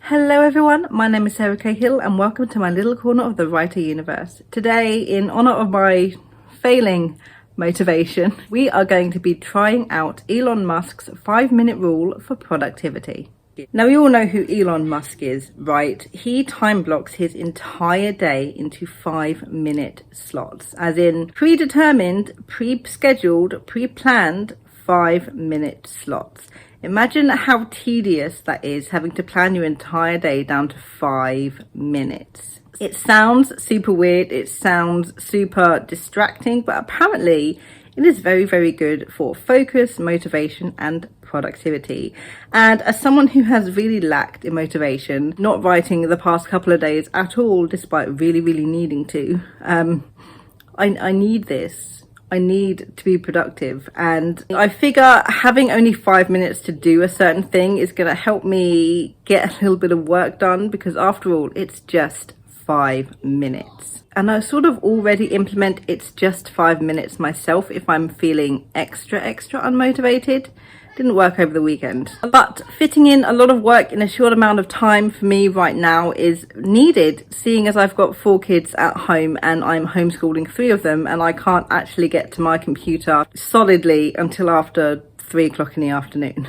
Hello everyone, my name is Sarah Cahill and welcome to my little corner of the writer universe. Today, in honour of my failing motivation, we are going to be trying out Elon Musk's 5-minute rule for productivity. Now we all know who Elon Musk is, right? He time blocks his entire day into 5-minute slots, as in predetermined, pre-scheduled, pre-planned 5-minute slots. Imagine how tedious that is, having to plan your entire day down to 5 minutes. It sounds super weird, it sounds super distracting, but apparently it is very, very good for focus, motivation, and productivity. And as someone who has really lacked in motivation, not writing the past couple of days at all, despite really, really needing to, I need this. I need to be productive, and I figure having only 5 minutes to do a certain thing is going to help me get a little bit of work done, because after all, it's just 5 minutes. And I sort of already implement it's just 5 minutes myself if I'm feeling extra unmotivated. Didn't work over the weekend, but fitting in a lot of work in a short amount of time for me right now is needed, seeing as I've got 4 kids at home and I'm homeschooling 3 of them, and I can't actually get to my computer solidly until after 3 o'clock in the afternoon.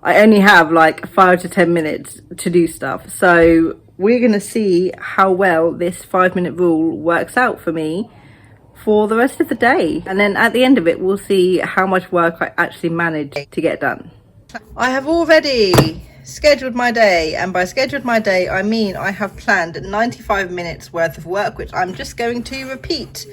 I only have like 5 to 10 minutes to do stuff, so we're gonna see how well this 5-minute rule works out for me for the rest of the day, and then at the end of it we'll see how much work I actually managed to get done. I have already scheduled my day, and by scheduled my day I mean I have planned 95 minutes worth of work, which I'm just going to repeat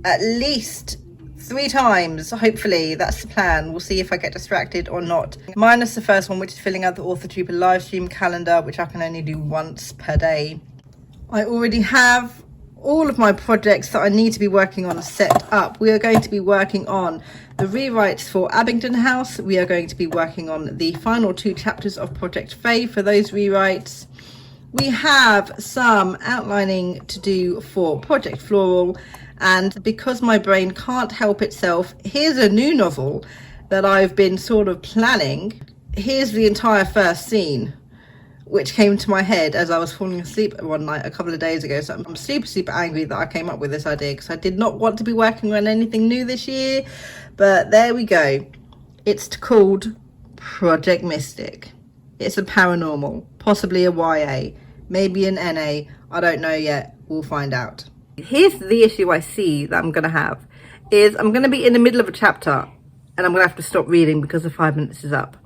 at least 3 times. Hopefully that's the plan. We'll see if I get distracted or not, minus the first one, which is filling out the AuthorTube live stream calendar, which I can only do once per day. I already have all of my projects that I need to be working on set up. We are going to be working on the rewrites for Abingdon House. We are going to be working on the final 2 chapters of Project Faye for those rewrites. We have some outlining to do for Project Floral, and because my brain can't help itself, here's a new novel that I've been sort of planning. Here's the entire first scene, which came to my head as I was falling asleep one night a couple of days ago. So I'm super angry that I came up with this idea, because I did not want to be working on anything new this year. But there we go. It's called Project Mystic. It's a paranormal, possibly a YA, maybe an NA. I don't know yet. We'll find out. Here's the issue I see that I'm going to have, is I'm going to be in the middle of a chapter and I'm going to have to stop reading because the 5 minutes is up.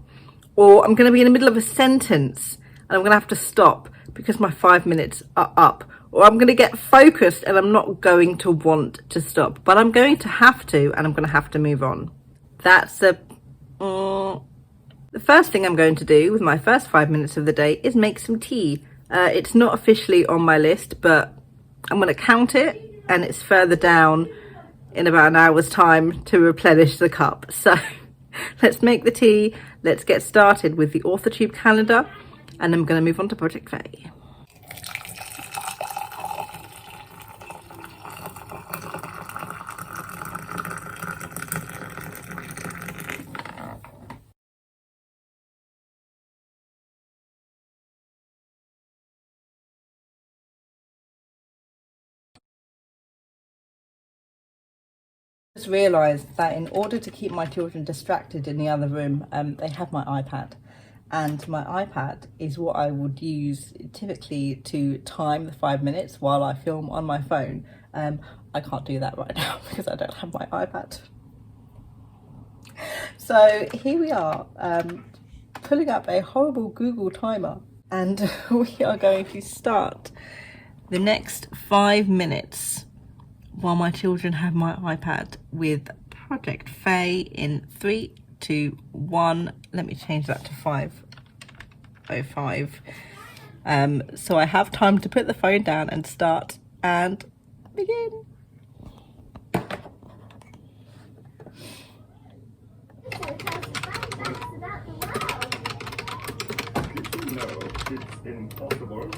Or I'm going to be in the middle of a sentence and I'm going to have to stop because my 5 minutes are up. Or I'm going to get focused and I'm not going to want to stop, but I'm going to have to, and I'm going to have to move on. That's the first thing I'm going to do with my first 5 minutes of the day is make some tea. It's not officially on my list, but I'm going to count it, and it's further down in about an hour's time to replenish the cup. So let's make the tea. Let's get started with the AuthorTube calendar. And I'm going to move on to Project Faye. I just realised that in order to keep my children distracted in the other room, they have my iPad. And my iPad is what I would use typically to time the 5 minutes while I film on my phone. I can't do that right now because I don't have my iPad. So here we are, pulling up a horrible Google timer, and we are going to start the next 5 minutes while my children have my iPad with Project Faye in 3, 2, 1. Let me change that to 5:05. So I have time to put the phone down and start and begin. No, it's impossible.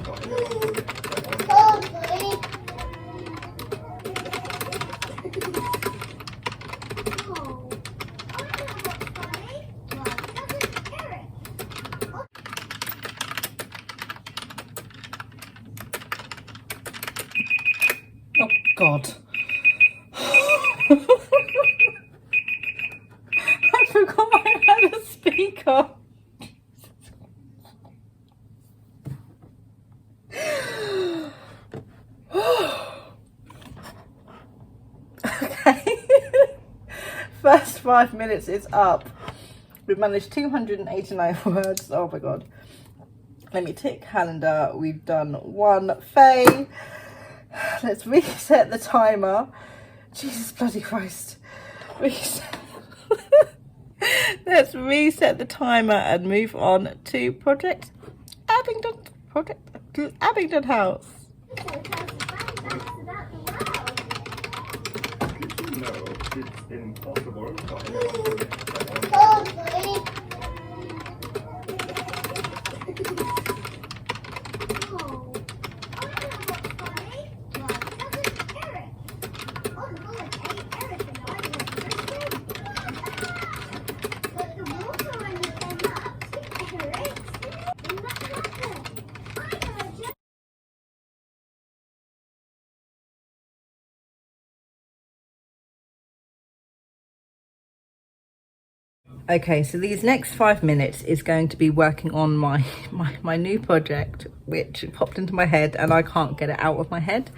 God. I forgot I had a speaker. Okay. First 5 minutes is up. We've managed 289 words. Oh my God. Let me tick calendar. We've done one Faye. Let's reset the timer. Jesus bloody Christ. Reset. Let's reset the timer and move on to Project Abingdon House. No, it's impossible for anyone to live that one. Okay, so these next 5 minutes is going to be working on my new project, which popped into my head and I can't get it out of my head.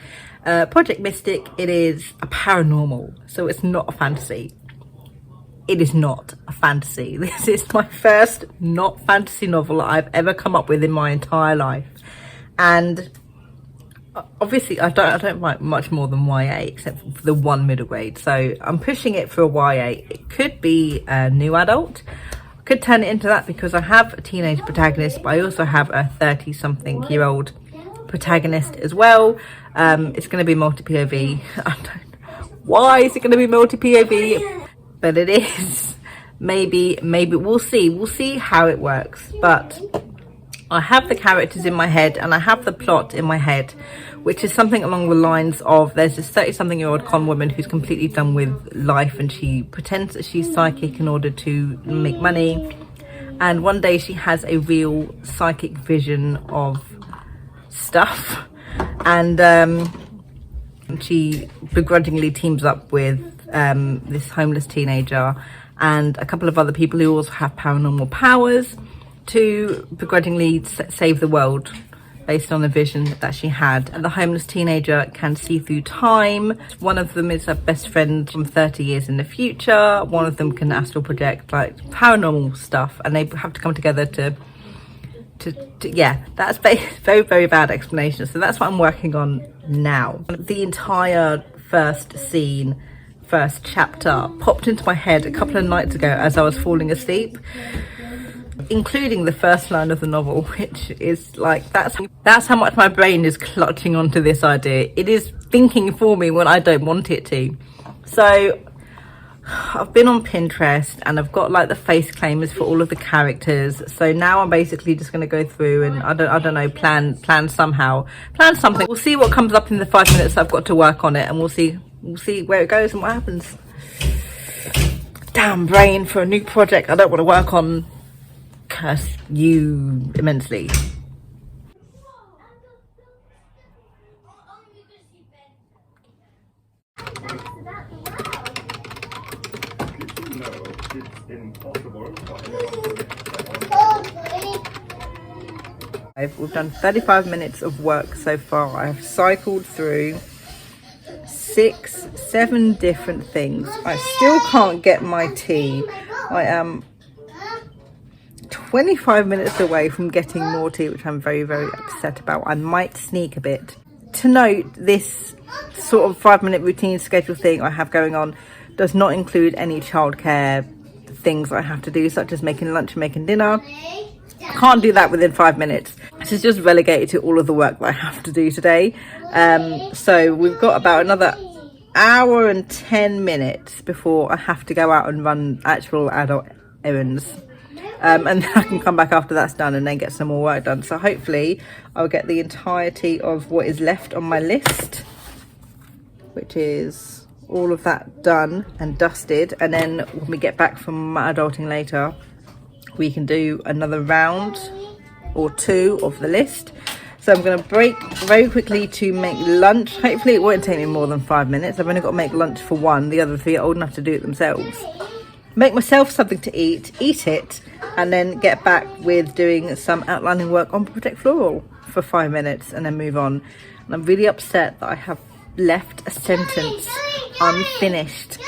Project Mystic, it is a paranormal, so it's not a fantasy. It is not a fantasy. This is my first not fantasy novel I've ever come up with in my entire life. And obviously I don't write much more than YA except for the one middle grade, so I'm pushing it for a YA. It could be a new adult. I could turn it into that because I have a teenage protagonist, but I also have a 30-something-year-old protagonist as well. It's going to be multi-POV. I don't know why is it going to be multi-POV, but it is. Maybe we'll see how it works. But I have the characters in my head and I have the plot in my head, which is something along the lines of there's this 30-something-year-old con woman who's completely done with life and she pretends that she's psychic in order to make money. And one day she has a real psychic vision of stuff, and she begrudgingly teams up with this homeless teenager and a couple of other people who also have paranormal powers to begrudgingly save the world based on the vision that she had. And the homeless teenager can see through time. One of them is her best friend from 30 years in the future. One of them can astral project, like paranormal stuff, and they have to come together to yeah, that's very, very bad explanation. So that's what I'm working on now. The entire first scene, first chapter popped into my head a couple of nights ago as I was falling asleep, including the first line of the novel, which is like, that's how much my brain is clutching onto this idea. It is thinking for me when I don't want it to. So I've been on Pinterest and I've got like the face claimers for all of the characters. So now I'm basically just going to go through and I don't know, plan something. We'll see what comes up in the 5 minutes I've got to work on it, and we'll see where it goes and what happens. Damn brain for a new project I don't want to work on. Curse you immensely. No, it's impossible for anyone to live that one. We've done 35 minutes of work so far. I've cycled through 6-7 different things. I still can't get my tea. I am 25 minutes away from getting more tea, which I'm very, very upset about. I might sneak a bit. To note, this sort of 5-minute routine schedule thing I have going on does not include any childcare things I have to do, such as making lunch and making dinner. I can't do that within 5 minutes. This is just relegated to all of the work that I have to do today. So we've got about another hour and 10 minutes before I have to go out and run actual adult errands. And then I can come back after that's done and then get some more work done. So hopefully I'll get the entirety of what is left on my list, which is all of that done and dusted. And then when we get back from my adulting later, we can do another round or two of the list So I'm going to break very quickly to make lunch. Hopefully it won't take me more than 5 minutes. I've only got to make lunch for one. The other three are old enough to do it themselves. Make myself something to eat it, and then get back with doing some outlining work on Project Floral for 5 minutes and then move on. And I'm really upset that I have left a sentence unfinished.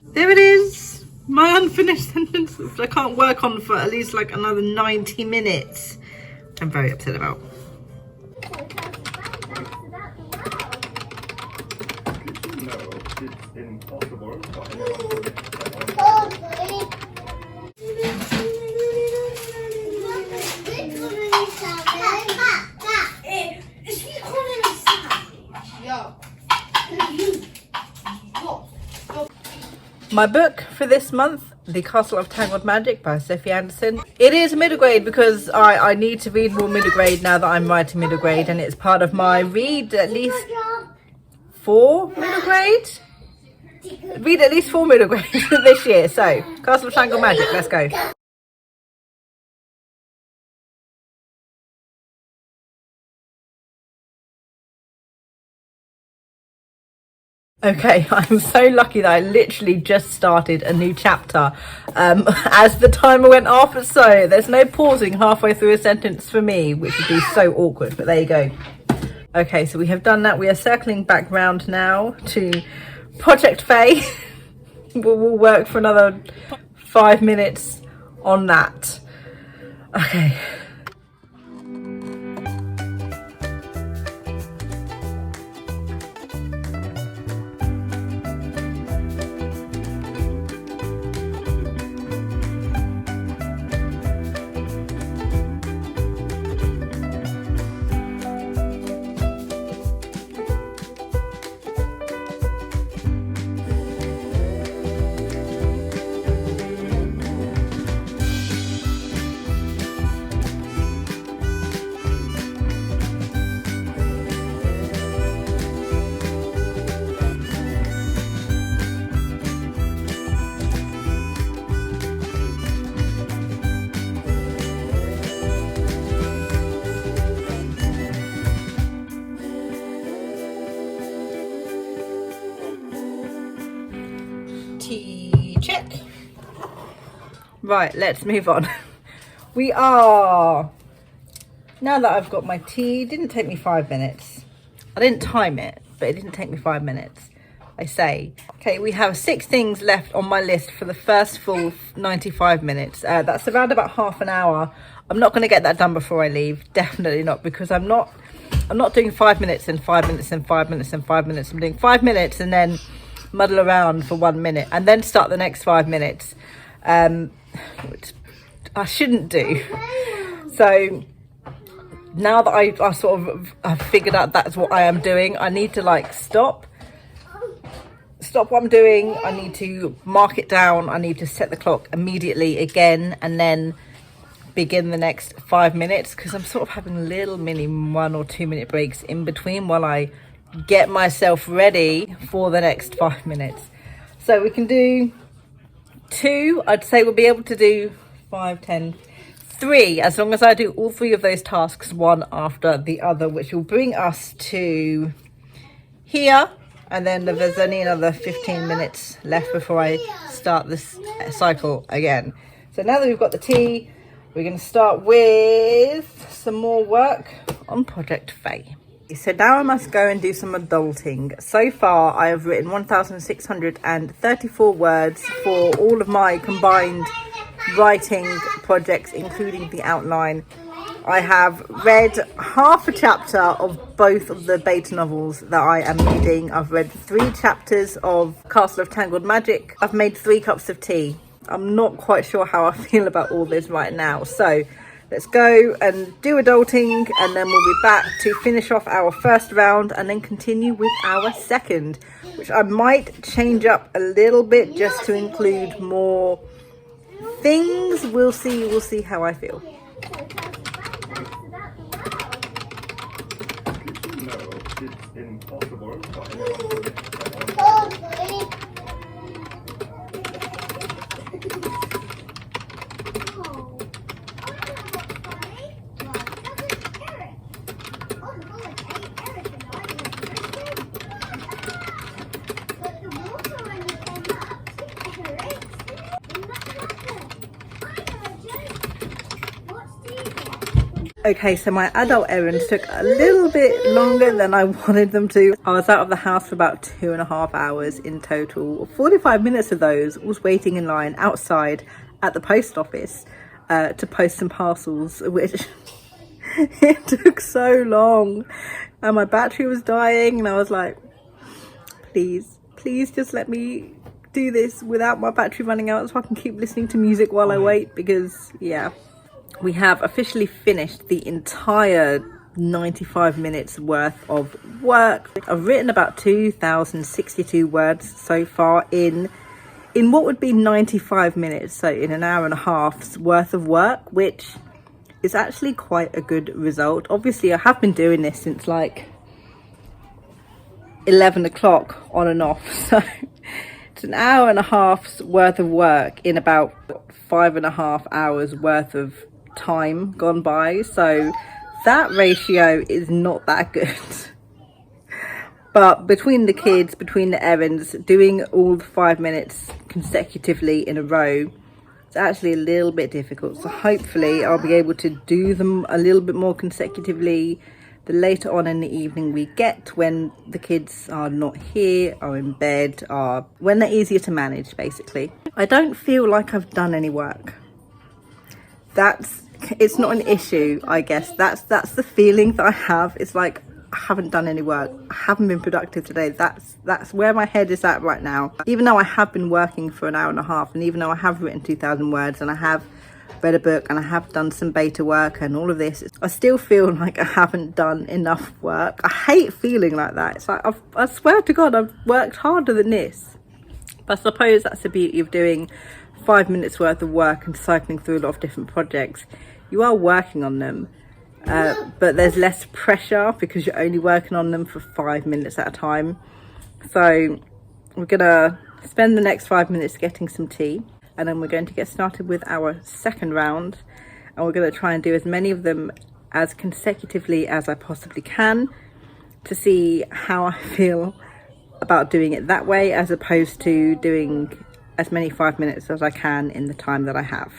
There it is, my unfinished sentence, which I can't work on for at least like another 90 minutes. I'm very upset about. No, it's impossible for anyone to live My book for this month, The Castle of Tangled Magic by Sophie Anderson. It is middle grade because I need to read more middle grade now that I'm writing middle grade, and it's part of my read at least 4 middle grade. Read at least 4 middle grades this year. So, Castle of Tangled Magic, let's go. Okay, I'm so lucky that I literally just started a new chapter as the timer went off, so there's no pausing halfway through a sentence for me, which would be so awkward, but there you go. Okay, so we have done that. We are circling back round now to Project Faye. We'll work for another 5 minutes on that. Okay. Check. Right, let's move on. We are, now that I've got my tea, it didn't take me 5 minutes. I didn't time it, but it didn't take me 5 minutes, I say. Okay, we have 6 things left on my list for the first full 95 minutes. That's around about half an hour. I'm not going to get that done before I leave. Definitely not, because I'm not doing 5 minutes and 5 minutes and 5 minutes and 5 minutes. I'm doing 5 minutes and then muddle around for 1 minute and then start the next 5 minutes, which I shouldn't do. So now that I sort of I've figured out that's what I am doing, I need to like stop what I'm doing. I need to mark it down. I need to set the clock immediately again and then begin the next 5 minutes, because I'm sort of having little mini 1 or 2 minute breaks in between while I get myself ready for the next 5 minutes. So we can do 2. I'd say we'll be able to do 5, 10, 3, as long as I do all 3 of those tasks one after the other, which will bring us to here. And then there's only another 15 minutes left before I start this cycle again. So now that we've got the tea, we're going to start with some more work on Project Faye. So now I must go and do some adulting. So far I have written 1,634 words for all of my combined writing projects, including the outline. I have read half a chapter of both of the beta novels that I am reading. I've read 3 chapters of Castle of Tangled Magic. I've made 3 cups of tea. I'm not quite sure how I feel about all this right now. So let's go and do adulting, and then we'll be back to finish off our first round and then continue with our second, which I might change up a little bit just to include more things. We'll see how I feel. No, it's impossible for anyone to live Okay, so my adult errands took a little bit longer than I wanted them to. I was out of the house for about 2.5 hours in total. 45 minutes of those was waiting in line outside at the post office to post some parcels, which it took so long. And my battery was dying and I was like, please just let me do this without my battery running out so I can keep listening to music while I wait, because yeah. We have officially finished the entire 95 minutes worth of work. I've written about 2,062 words so far in what would be 95 minutes, so in an hour and a half's worth of work, which is actually quite a good result. Obviously I have been doing this since like 11 o'clock on and off, so it's an hour and a half's worth of work in about 5.5 hours worth of time gone by, so that ratio is not that good. But between the kids, between the errands, doing all the 5 minutes consecutively in a row, it's actually a little bit difficult. So hopefully I'll be able to do them a little bit more consecutively the later on in the evening we get, when the kids are not here, are in bed, are when they're easier to manage basically. I don't feel like I've done any work. It's not an issue, I guess. That's the feeling that I have. It's like I haven't done any work. I haven't been productive today. That's where my head is at right now. Even though I have been working for an hour and a half, and even though I have written 2,000 words and I have read a book and I have done some beta work and all of this, I still feel like I haven't done enough work. I hate feeling like that. It's like I swear to God, I've worked harder than this. But I suppose that's the beauty of doing 5 minutes worth of work and cycling through a lot of different projects. You are working on them, but there's less pressure because you're only working on them for 5 minutes at a time. So we're gonna spend the next 5 minutes getting some tea, and then we're going to get started with our second round, and we're going to try and do as many of them as consecutively as I possibly can to see how I feel about doing it that way, as opposed to doing as many 5 minutes as I can in the time that I have.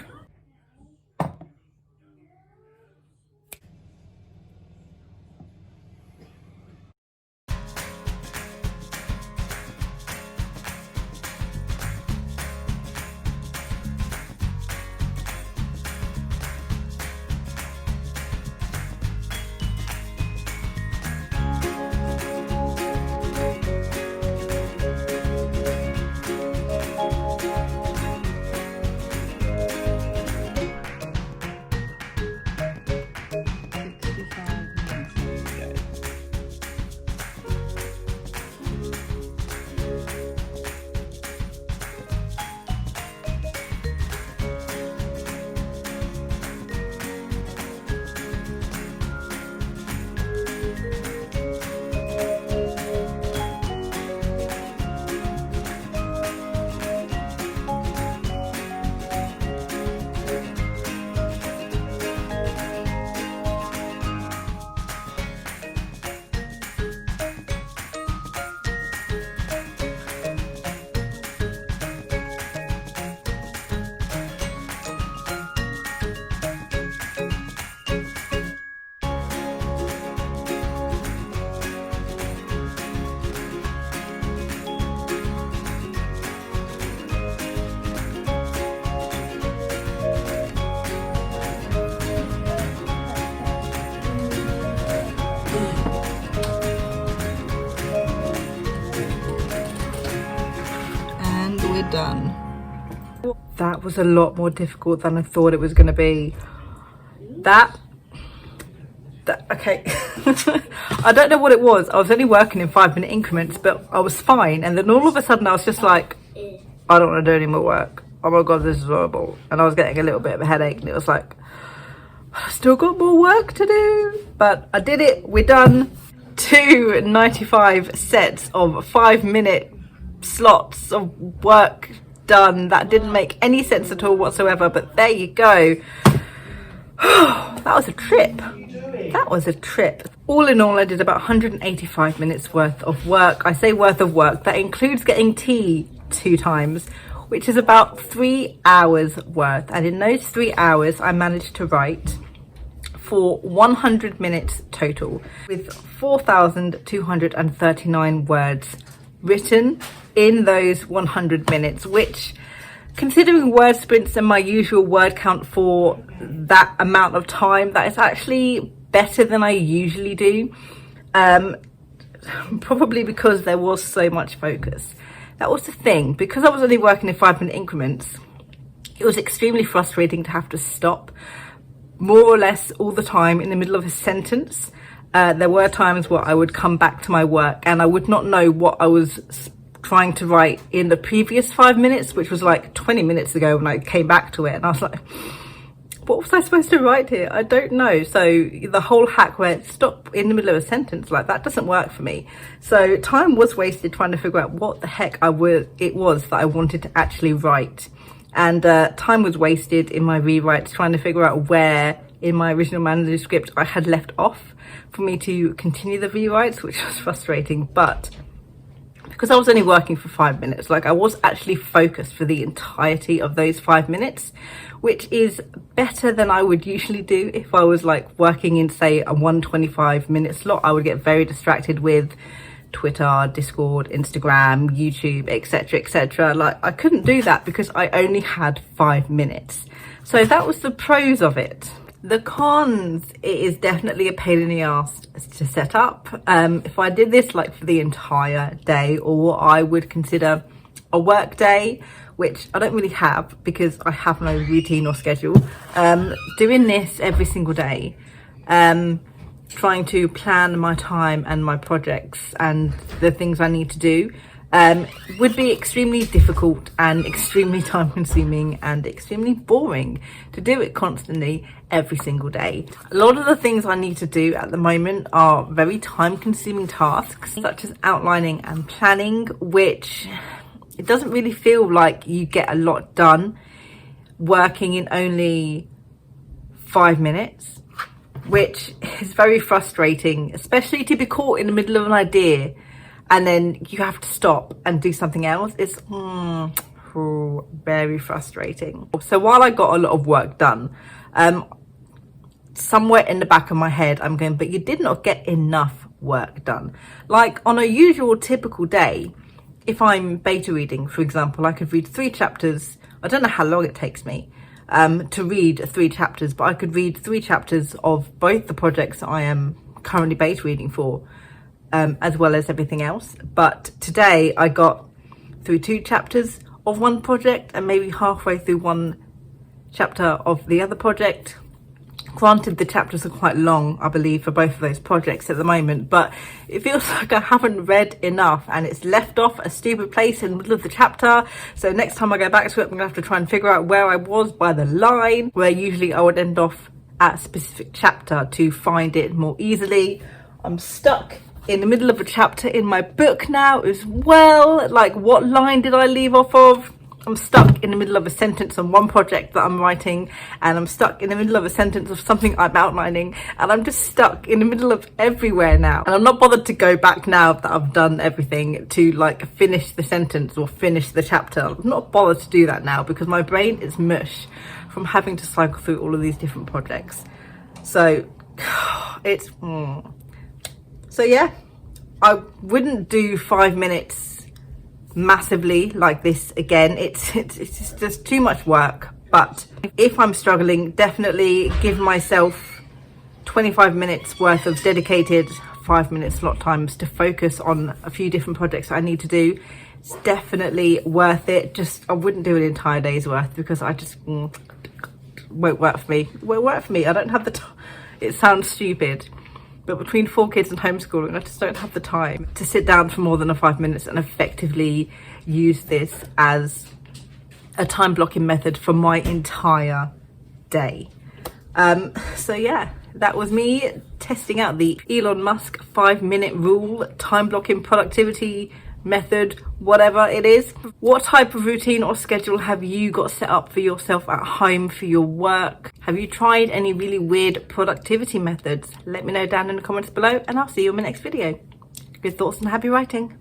Done. That was a lot more difficult than I thought it was going to be. That okay. I don't know what it was. I was only working in 5 minute increments, but I was fine, and then all of a sudden I was just like, I don't want to do any more work. Oh my God, this is horrible. And I was getting a little bit of a headache, and it was like, I've still got more work to do. But I did it. We're done. 295 sets of 5 minute slots of work done. That didn't make any sense at all whatsoever, but there you go. That was a trip. That was a trip. All in all, I did about 185 minutes worth of work. I say worth of work, that includes getting tea 2 times, which is about 3 hours worth. And in those 3 hours, I managed to write for 100 minutes total, with 4,239 words written in those 100 minutes, which, considering word sprints and my usual word count for that amount of time, that is actually better than I usually do. Probably because there was so much focus. That was the thing, because I was only working in 5-minute increments. It was extremely frustrating to have to stop more or less all the time in the middle of a sentence. There were times where I would come back to my work and I would not know what I was trying to write in the previous 5 minutes, which was like 20 minutes ago when I came back to it, and I was like, what was I supposed to write here? I don't know. So the whole hack where stop in the middle of a sentence, like, that doesn't work for me. So time was wasted trying to figure out what the heck it was that I wanted to actually write. And time was wasted in my rewrites trying to figure out where in my original manuscript I had left off for me to continue the rewrites, which was frustrating. But because I was only working for 5 minutes, like, I was actually focused for the entirety of those 5 minutes, which is better than I would usually do if I was like working in, say, a 125-minute slot. I would get very distracted with Twitter, Discord, Instagram, YouTube, etc, etc. Like, I couldn't do that because I only had 5 minutes. So that was the pros of it. The cons, it is definitely a pain in the ass to set up. If I did this like for the entire day, or what I would consider a work day, which I don't really have because I have no routine or schedule, doing this every single day, trying to plan my time and my projects and the things I need to do, would be extremely difficult and extremely time consuming and extremely boring to do it constantly every single day. A lot of the things I need to do at the moment are very time consuming tasks, such as outlining and planning, which it doesn't really feel like you get a lot done working in only 5 minutes, which is very frustrating, especially to be caught in the middle of an idea and then you have to stop and do something else. It's very frustrating. So while I got a lot of work done, somewhere in the back of my head I'm going, but you did not get enough work done. Like, on a usual typical day, if I'm beta reading, for example, I could read 3 chapters. I don't know how long it takes me to read 3 chapters, but I could read 3 chapters of both the projects I am currently beta reading for, as well as everything else. But today I got through 2 chapters of one project and maybe halfway through 1 chapter of the other project. Granted, the chapters are quite long, I believe, for both of those projects at the moment, but it feels like I haven't read enough and it's left off a stupid place in the middle of the chapter. So next time I go back to it, I'm gonna have to try and figure out where I was by the line, where usually I would end off at a specific chapter to find it more easily. I'm stuck in the middle of a chapter in my book now as well. Like, what line did I leave off of? I'm stuck in the middle of a sentence on one project that I'm writing, and I'm stuck in the middle of a sentence of something I'm outlining, and I'm just stuck in the middle of everywhere now. And I'm not bothered to go back now that I've done everything to like finish the sentence or finish the chapter. I'm not bothered to do that now because my brain is mush from having to cycle through all of these different projects. So it's so yeah, I wouldn't do 5 minutes massively like this again. It's just too much work. But if I'm struggling, definitely give myself 25 minutes worth of dedicated 5-minute slot times to focus on a few different projects I need to do. It's definitely worth it. Just, I wouldn't do an entire day's worth because I just won't work for me. It won't work for me. I don't have the time. It sounds stupid, but between 4 kids and homeschooling, I just don't have the time to sit down for more than 5 minutes and effectively use this as a time blocking method for my entire day. So yeah, that was me testing out the Elon Musk 5-minute rule, time blocking productivity method, whatever it is. What type of routine or schedule have you got set up for yourself at home for your work? Have you tried any really weird productivity methods? Let me know down in the comments below, and I'll see you in my next video. Good thoughts and happy writing.